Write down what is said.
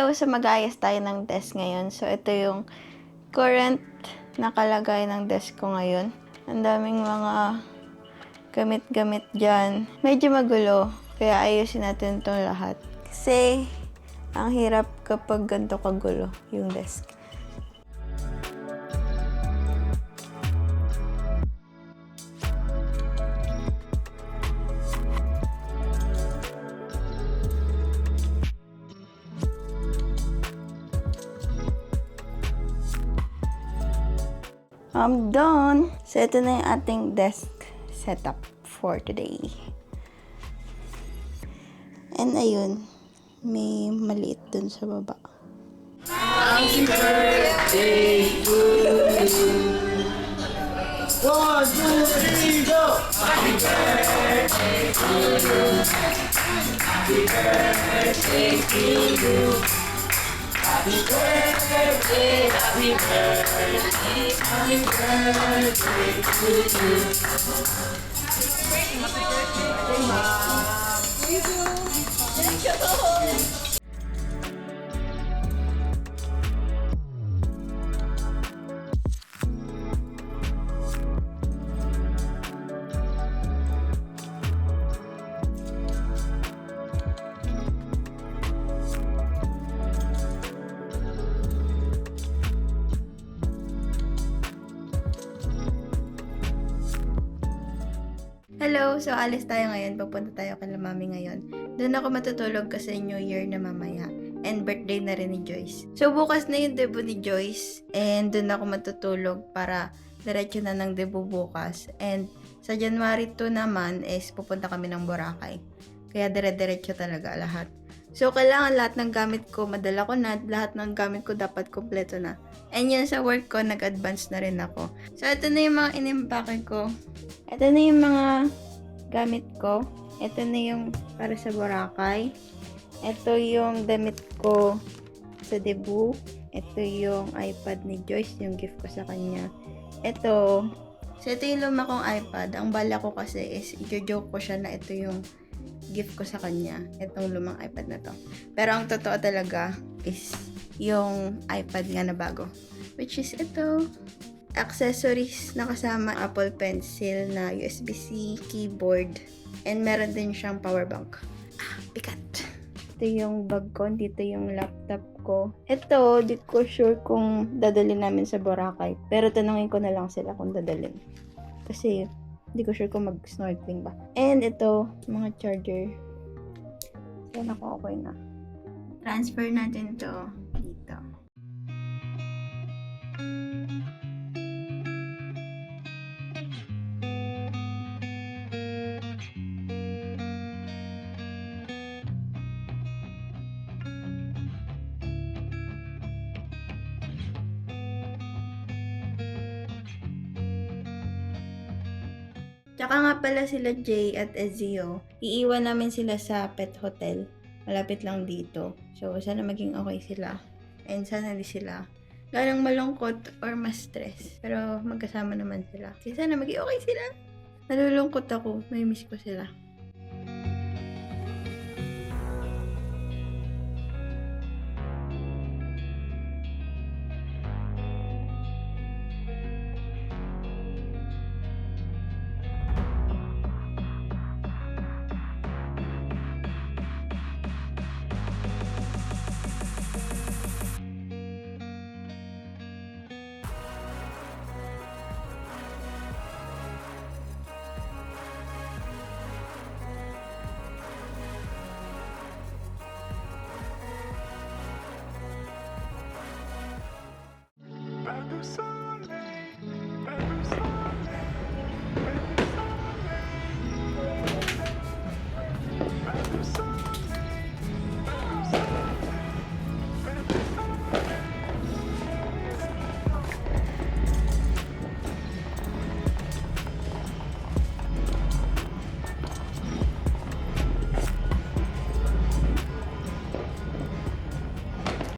Hello! So, mag-aayos tayo ng desk ngayon. So, ito yung current nakalagay ng desk ko ngayon. Ang daming mga gamit-gamit dyan. Medyo magulo, kaya ayusin natin itong lahat. Kasi, ang hirap kapag ganito kagulo yung desk. I'm done! So, ito na yung ating desk setup for today. And ayun, may maliit dun sa baba. Happy birthday to you. 1, 2, 3, go! Happy birthday to you. Happy birthday to you. Happy birthday, happy birthday, happy birthday to you. Happy birthday, Mom. Thank you. Thank you. Hello! So, alis tayo ngayon. Pupunta tayo kay Mami ngayon. Doon ako matutulog kasi New Year na mamaya. And birthday na rin ni Joyce. So, bukas na yung debut ni Joyce. And doon ako matutulog para diretso na ng debut bukas. And sa January 2 naman is pupunta kami ng Boracay. Kaya dire-diretso talaga lahat. So, kailangan lahat ng gamit ko, madala ko na. Lahat ng gamit ko dapat kompleto na. And yun sa work ko, nag-advance na rin ako. So, ito na yung mga inimbake ko. Ito na yung mga gamit ko. Ito na yung para sa Boracay. Ito yung damit ko sa debut. Ito yung iPad ni Joyce, yung gift ko sa kanya. Ito. So, ito yung luma kong iPad. Ang bala ko kasi is, i-joke ko siya na ito yung gift ko sa kanya. Itong lumang iPad na to. Pero ang totoo talaga is yung iPad nga na bago. Which is ito. Accessories na kasama Apple Pencil na USB-C keyboard. And meron din siyang power bank. Bigat. Ito yung bag ko. Dito yung laptop ko. Ito, di ko sure kung dadalhin namin sa Boracay. Pero tanungin ko na lang sila kung dadalhin. Kasi, hindi ko sure kung mag-snorkeling ba. And ito, mga charger. So, okay na. Transfer natin to dito. Tsaka nga pala sila Jay at Ezio. Iiwan namin sila sa pet hotel. Malapit lang dito. So, sana maging okay sila. And sana hindi sila ganang malungkot or ma-stress. Pero magkasama naman sila. Kasi sana maging okay sila. Nalulungkot ako. May miss ko sila.